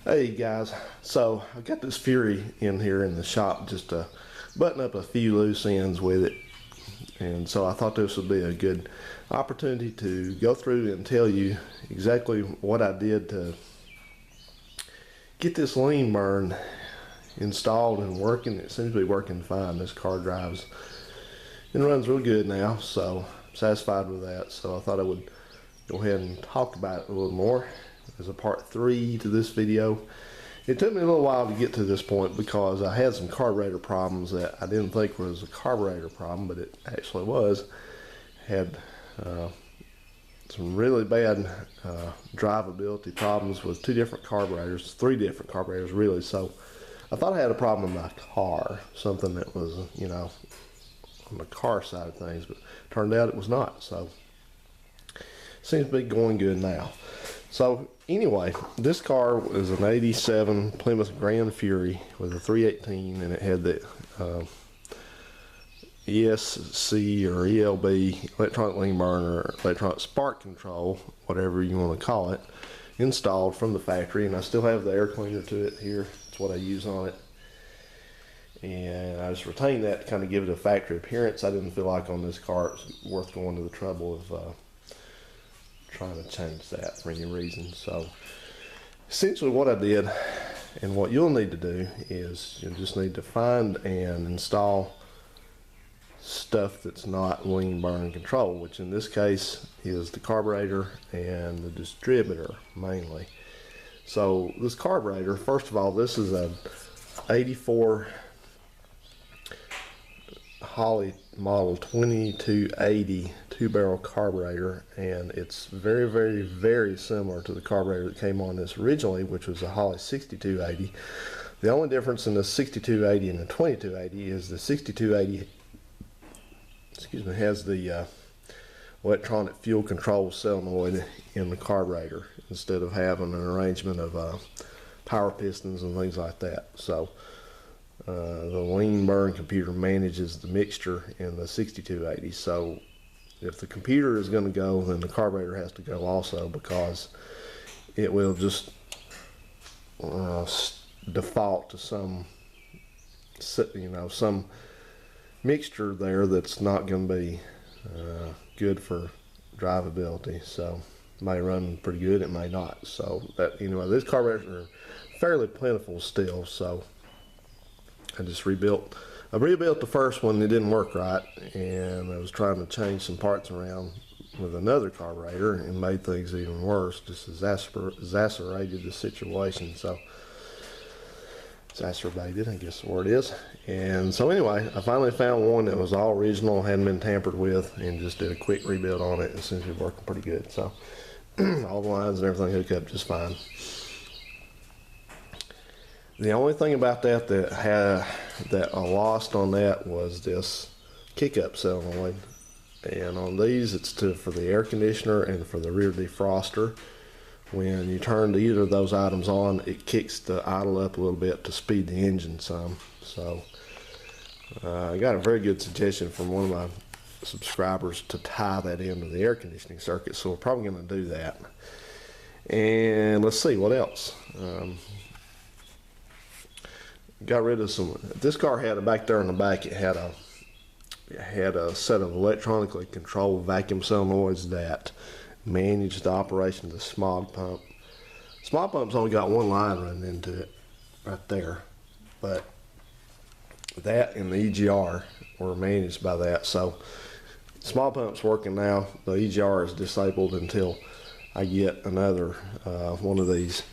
Hey guys, so I got this Fury in here in the shop just to button up a few loose ends with it, and so I thought this would be a good opportunity to go through and tell you exactly what I did to get this lean burn installed and working. It seems to be working fine. This car drives and runs real good now, so I'm satisfied with that. So I thought I would go ahead and talk about it a little more as a part 3 to this video. It took me a little while to get to this point because I had some carburetor problems that I didn't think was a carburetor problem, but it actually was. Had some really bad drivability problems with 3 different carburetors really. So I thought I had a problem in my car, something that was, you know, on the car side of things, but turned out it was not. So seems to be going good now. So anyway, this car was an 87 Plymouth Gran Fury with a 318, and it had the ESC or ELB, electronic lean burner, electronic spark control, whatever you want to call it, installed from the factory. And I still have the air cleaner to it here. It's what I use on it. And I just retained that to kind of give it a factory appearance. I didn't feel like on this car it's worth going to the trouble of trying to change that for any reason. So essentially what I did, and what you'll need to do, is you'll just need to find and install stuff that's not lean burn control, which in this case is the carburetor and the distributor mainly. So this carburetor, first of all, this is a 84 Holley model 2280 2-barrel carburetor, and it's very similar to the carburetor that came on this originally, which was a Holley 6280. The only difference in the 6280 and the 2280 is the 6280 has the electronic fuel control solenoid in the carburetor instead of having an arrangement of power pistons and things like that. So the lean burn computer manages the mixture in the 6280. So if the computer is going to go, then the carburetor has to go also, because it will just default to some mixture there that's not going to be good for drivability. So it may run pretty good, it may not. So that, these carburetors are fairly plentiful still. So I rebuilt the first one. It didn't work right, and I was trying to change some parts around with another carburetor and made things even worse, just exacerbated the situation. So exacerbated, I guess the word is. And so anyway, I finally found one that was all original, hadn't been tampered with, and just did a quick rebuild on it. It seems to be working pretty good. So all the lines and everything hooked up just fine. The only thing about that that I lost on that was this kick-up solenoid, and on these it's for the air conditioner and for the rear defroster. When you turn either of those items on, it kicks the idle up a little bit to speed the engine some. So I got a very good suggestion from one of my subscribers to tie that into the air conditioning circuit, so we're probably going to do that. And let's see what else. Got rid of some. This car had back there in the back. It had a set of electronically controlled vacuum solenoids that managed the operation of the smog pump. Smog pump's only got one line running into it, right there. But that and the EGR were managed by that. So smog pump's working now. The EGR is disabled until I get another one of these.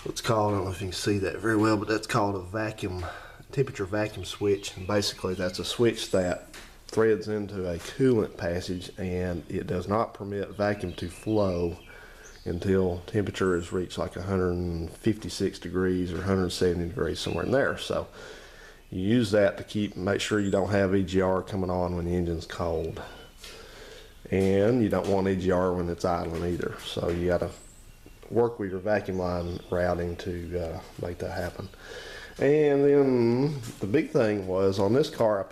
It's called, I don't know if you can see that very well, but that's called a temperature vacuum switch. And basically that's a switch that threads into a coolant passage, and it does not permit vacuum to flow until temperature is reached like 156 degrees or 170 degrees, somewhere in there. So you use that to make sure you don't have EGR coming on when the engine's cold, and you don't want EGR when it's idling either. So you got to work with your vacuum line routing to make that happen. And then the big thing was, on this car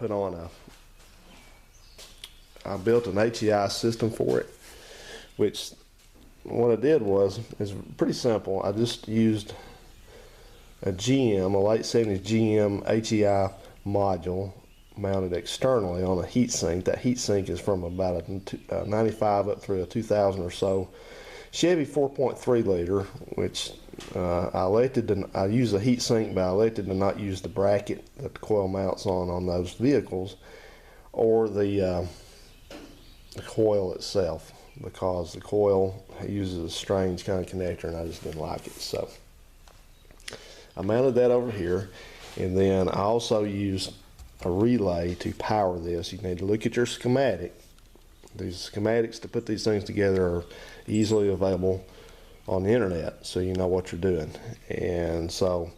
I built an HEI system for it, which what I did is pretty simple. I just used a late 70s GM HEI module mounted externally on a heatsink. That heatsink is from about a 95 up through a 2000 or so Chevy 4.3 liter, which I use a heatsink, but I elected to not use the bracket that the coil mounts on those vehicles, or the coil itself, because the coil uses a strange kind of connector and I just didn't like it. So I mounted that over here, and then I also used a relay to power this. You need to look at your schematic. These schematics to put these things together are easily available on the internet, so you know what you're doing. And so,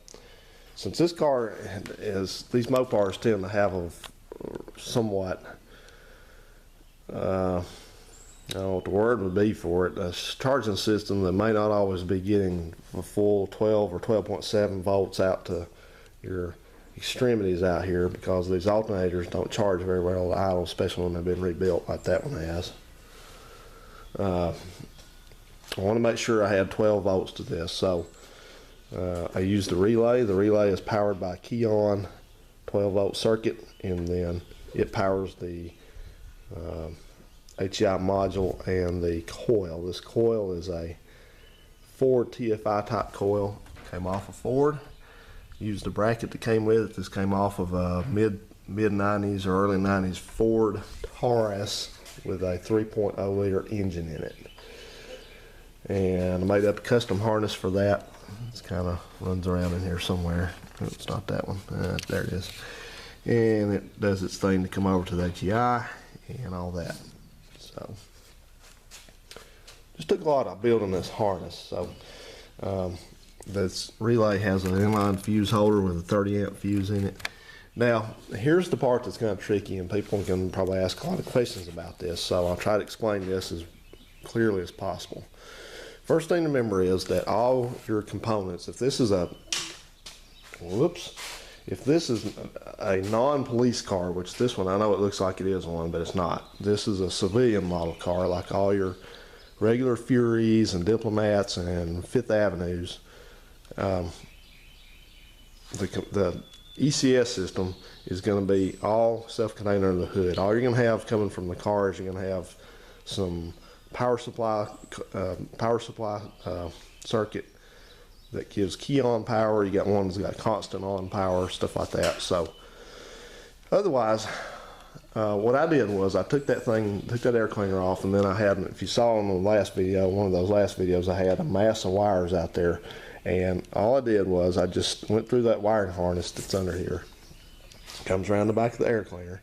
since this car these Mopars tend to have a somewhat, I don't know what the word would be for it, a charging system that may not always be getting a full 12 or 12.7 volts out to your extremities out here, because these alternators don't charge very well idle, especially when they've been rebuilt like that one has. I want to make sure I had 12 volts to this, so I used the relay. The relay is powered by a Keon 12 volt circuit, and then it powers the HEI module and the coil. This coil is a Ford TFI type coil. Came off of Ford. Used the bracket that came with it. This came off of a mid 90s or early 90s Ford Taurus with a 3.0 liter engine in it. And I made up a custom harness for that. It's kind of runs around in here somewhere. Oh, it's not that one. There it is. And it does its thing to come over to the HEI and all that. So just took a lot of building this harness. So this relay has an inline fuse holder with a 30 amp fuse in it. Now, here's the part that's kind of tricky, and people can probably ask a lot of questions about this, so I'll try to explain this as clearly as possible. First thing to remember is that all your components, if this is a non-police car, which this one, I know it looks like it is one, but it's not. This is a civilian model car, like all your regular Furies and Diplomats and Fifth Avenues. The ECS system is going to be all self-contained under the hood. All you're going to have coming from the car is you're going to have some power supply circuit that gives key-on power. You got one that's got constant on power, stuff like that. So otherwise, what I did was I took that air cleaner off, and then I had, if you saw in the last video, one of those last videos, I had a mass of wires out there. And all I did was I just went through that wiring harness that's under here. Comes around the back of the air cleaner.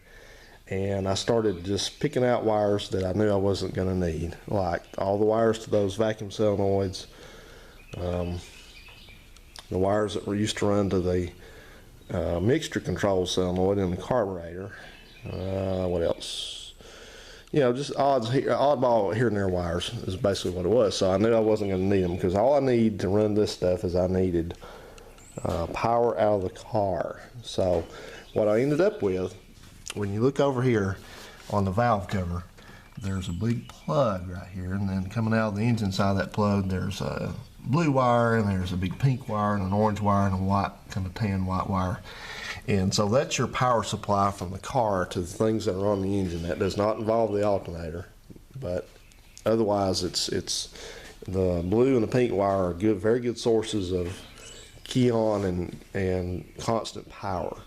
And I started just picking out wires that I knew I wasn't going to need. Like all the wires to those vacuum solenoids. The wires that were used to run to the mixture control solenoid in the carburetor. What else? You know, just oddball here and there wires is basically what it was. So I knew I wasn't going to need them, because all I need to run this stuff is I needed power out of the car. So what I ended up with, when you look over here on the valve cover, there's a big plug right here, and then coming out of the engine side of that plug, there's a blue wire, and there's a big pink wire, and an orange wire, and a white, kind of tan white wire. And so that's your power supply from the car to the things that are on the engine. That does not involve the alternator, but otherwise it's the blue and the pink wire are good, very good sources of key-on and constant power.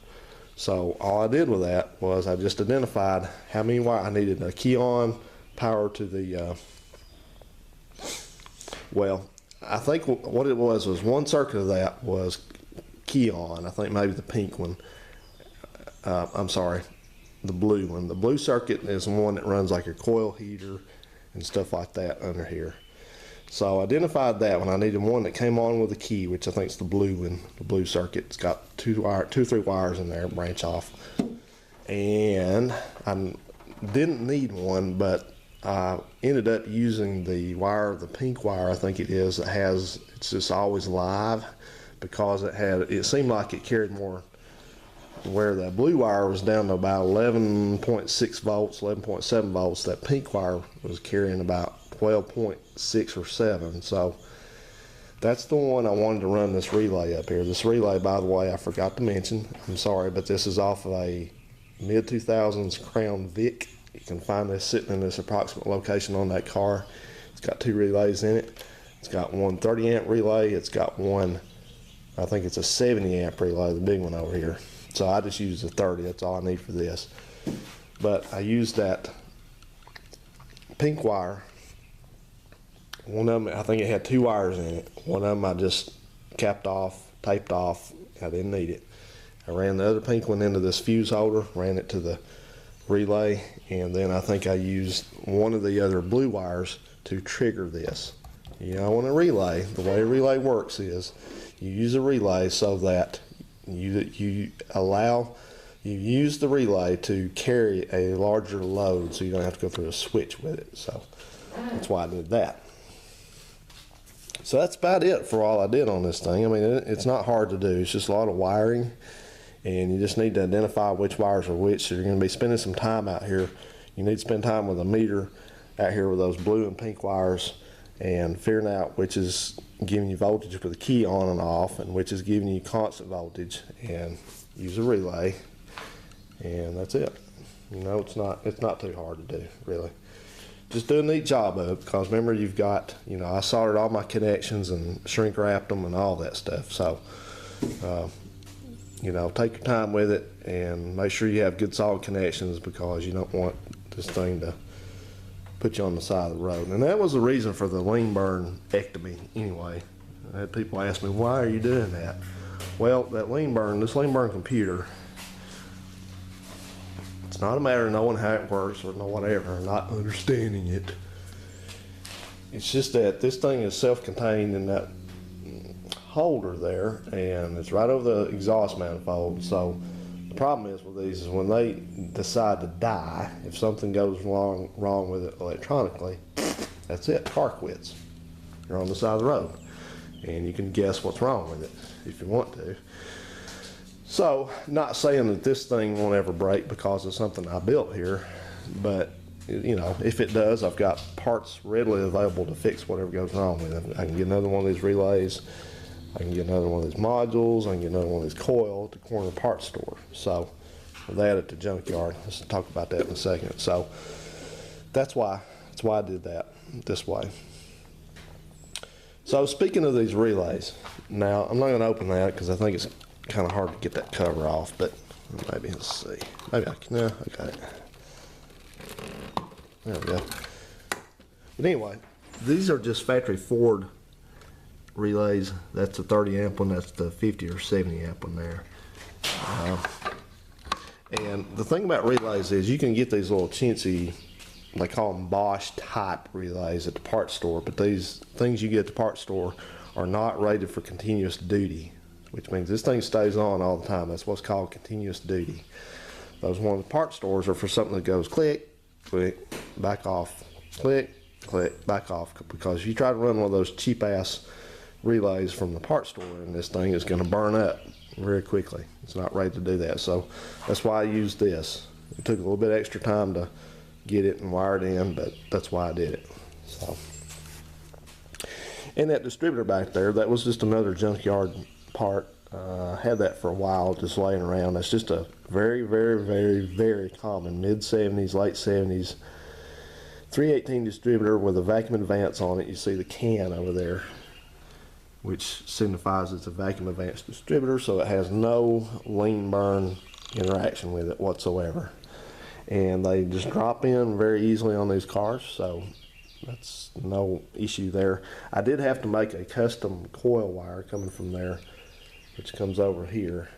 So all I did with that was I just identified how many wires I needed. A key-on power to the well, I think what it was one circuit of that was key-on. I think maybe the pink one. I'm sorry, the blue one. The blue circuit is the one that runs like your coil heater and stuff like that under here. So I identified that one. I needed one that came on with a key, which I think is the blue one. The blue circuit. It's got two or three wires in there, branch off. And I didn't need one, but I ended up using the wire, the pink wire, I think it is, that has, it's just always live, because it seemed like it carried more, where the blue wire was down to about 11.6 volts, 11.7 volts. That pink wire was carrying about 12.6 or 7. So that's the one I wanted to run this relay up here. This relay, by the way, I forgot to mention, I'm sorry, but this is off of a mid-2000s Crown Vic. You can find this sitting in this approximate location on that car. It's got 2 relays in it. It's got one 30 amp relay. It's got one, I think it's a 70 amp relay, the big one over here. So I just use the 30, that's all I need for this. But I used that pink wire. One of them, I think it had 2 wires in it. One of them I just capped off, taped off. I didn't need it. I ran the other pink one into this fuse holder, ran it to the relay, and then I think I used one of the other blue wires to trigger this. You know, on a relay, the way a relay works is you use a relay so that you use the relay to carry a larger load, so you don't have to go through a switch with it. So that's why I did that. So that's about it for all I did on this thing. I mean, it's not hard to do. It's just a lot of wiring, and you just need to identify which wires are which. So you're going to be spending some time out here. You need to spend time with a meter out here with those blue and pink wires and figuring out which is giving you voltage for the key on and off and which is giving you constant voltage, and use a relay, and that's it. You know, it's not too hard to do, really. Just do a neat job of it, because remember, you've got, you know, I soldered all my connections and shrink wrapped them and all that stuff. So you know, take your time with it and make sure you have good solid connections, because you don't want this thing to put you on the side of the road. And that was the reason for the lean burn ectomy anyway. I had people ask me, why are you doing that? Well, that lean burn, this lean burn computer, it's not a matter of knowing how it works or no whatever, not understanding it. It's just that this thing is self-contained in that holder there, and it's right over the exhaust manifold. So the problem is with these is when they decide to die, if something goes wrong with it electronically, that's it, car quits. You're on the side of the road, and you can guess what's wrong with it if you want to. So, not saying that this thing won't ever break because of something I built here, but you know, if it does, I've got parts readily available to fix whatever goes wrong with it. I can get another one of these relays, I can get another one of these modules, I can get another one of these coils at the corner parts store. So, with that at the junkyard, let's talk about that in a second. So, that's why I did that this way. So, speaking of these relays, now I'm not going to open that because I think it's kind of hard to get that cover off, but maybe, let's see, maybe I can, no, I got it. There we go. But anyway, these are just factory Ford relays. That's the 30 amp one, that's the 50 or 70 amp one there. And the thing about relays is you can get these little chintzy, they call them Bosch type relays at the parts store, but these things you get at the parts store are not rated for continuous duty, which means this thing stays on all the time. That's what's called continuous duty. Those ones at the parts stores are for something that goes click, click, back off, click, click, back off, because you try to run one of those cheap ass relays from the parts store and this thing is going to burn up very quickly. It's not rated to do that. So that's why I used this. It took a little bit extra time to get it and wire it in, but that's why I did it. So, and that distributor back there, that was just another junkyard part. Had that for a while just laying around. That's just a very, very, very, very common mid-70s, late 70s 318 distributor with a vacuum advance on it. You see the can over there, which signifies it's a vacuum advanced distributor, so it has no lean burn interaction with it whatsoever. And they just drop in very easily on these cars, so that's no issue there. I did have to make a custom coil wire coming from there, which comes over here,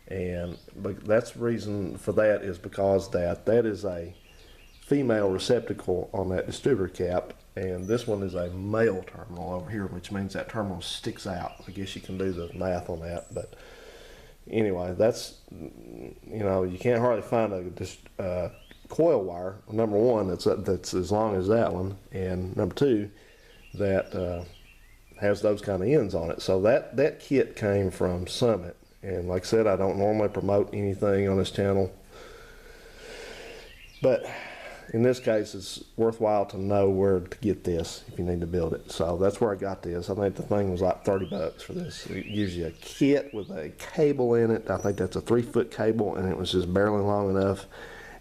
but that's the reason for that is because that is a female receptacle on that distributor cap, and this one is a male terminal over here, which means that terminal sticks out. I guess you can do the math on that, but anyway, that's, you know, you can't hardly find a coil wire, number one, that's as long as that one, and number two, that has those kind of ends on it. So that kit came from Summit, and like I said, I don't normally promote anything on this channel, but in this case, it's worthwhile to know where to get this if you need to build it. So that's where I got this. I think the thing was like 30 bucks for this. It gives you a kit with a cable in it. I think that's a 3-foot cable, and it was just barely long enough,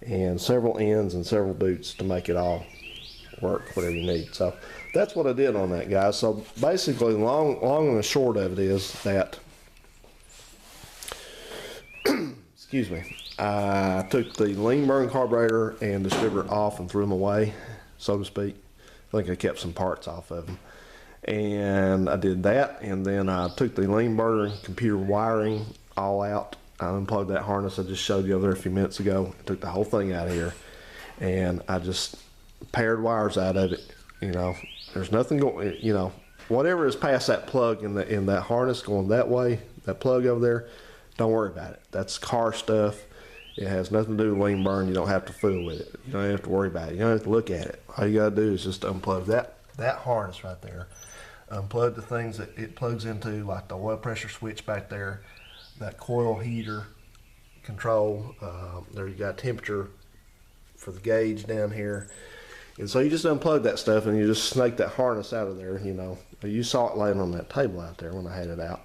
and several ends and several boots to make it all work, whatever you need. So that's what I did on that, guys. So basically, long and the short of it is that, excuse me, I took the lean burn carburetor and distributor off and threw them away, so to speak. I think I kept some parts off of them. And I did that, and then I took the lean burner computer wiring all out. I unplugged that harness I just showed you over there a few minutes ago. I took the whole thing out of here, and I just paired wires out of it. You know, there's nothing going, you know, whatever is past that plug in that harness going that way, that plug over there, don't worry about it. That's car stuff. It has nothing to do with lean burn. You don't have to fool with it. You don't have to worry about it. You don't have to look at it. All you gotta do is just unplug that harness right there. Unplug the things that it plugs into, like the oil pressure switch back there, that coil heater control. There you got temperature for the gauge down here. And so you just unplug that stuff and you just snake that harness out of there, you know. You saw it laying on that table out there when I had it out.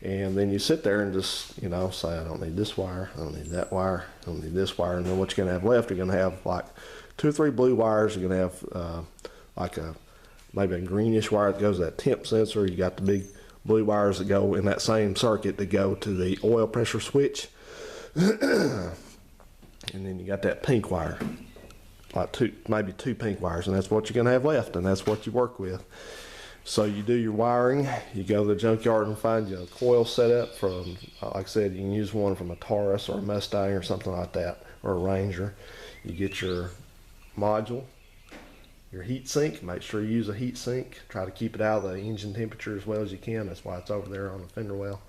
And then you sit there and just, you know, say, I don't need this wire, I don't need that wire, I don't need this wire. And then what you're going to have left, you're going to have like 2 or 3 blue wires. You're going to have like maybe a greenish wire that goes to that temp sensor. You got the big blue wires that go in that same circuit that go to the oil pressure switch. And then you got that pink wire, like maybe 2 pink wires, and that's what you're going to have left, and that's what you work with. So you do your wiring, you go to the junkyard and find you a coil setup from, like I said, you can use one from a Taurus or a Mustang or something like that, or a Ranger. You get your module, your heat sink, make sure you use a heat sink. Try to keep it out of the engine temperature as well as you can. That's why it's over there on the fender well.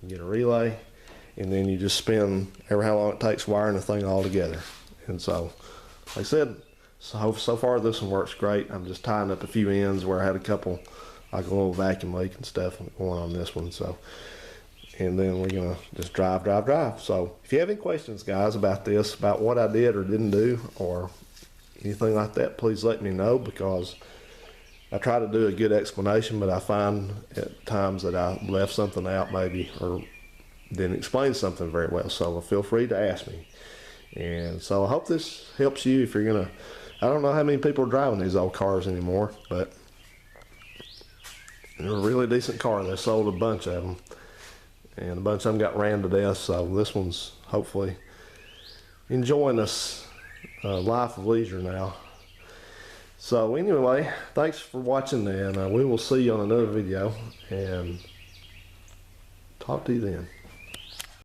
You get a relay, and then you just spin ever how long it takes wiring the thing all together. And so, like I said, so far this one works great. I'm just tying up a few ends where I had a couple, like a little vacuum leak and stuff going on this one. So, and then we're gonna just drive. So if you have any questions, guys, about this, about what I did or didn't do or anything like that, please let me know, because I try to do a good explanation, but I find at times that I left something out maybe, or didn't explain something very well. So feel free to ask me. And so I hope this helps you if you're gonna, I don't know how many people are driving these old cars anymore, but they're a really decent car. They sold a bunch of them, and a bunch of them got ran to death. So this one's hopefully enjoying us life of leisure now. So anyway, thanks for watching, and we will see you on another video, and talk to you then.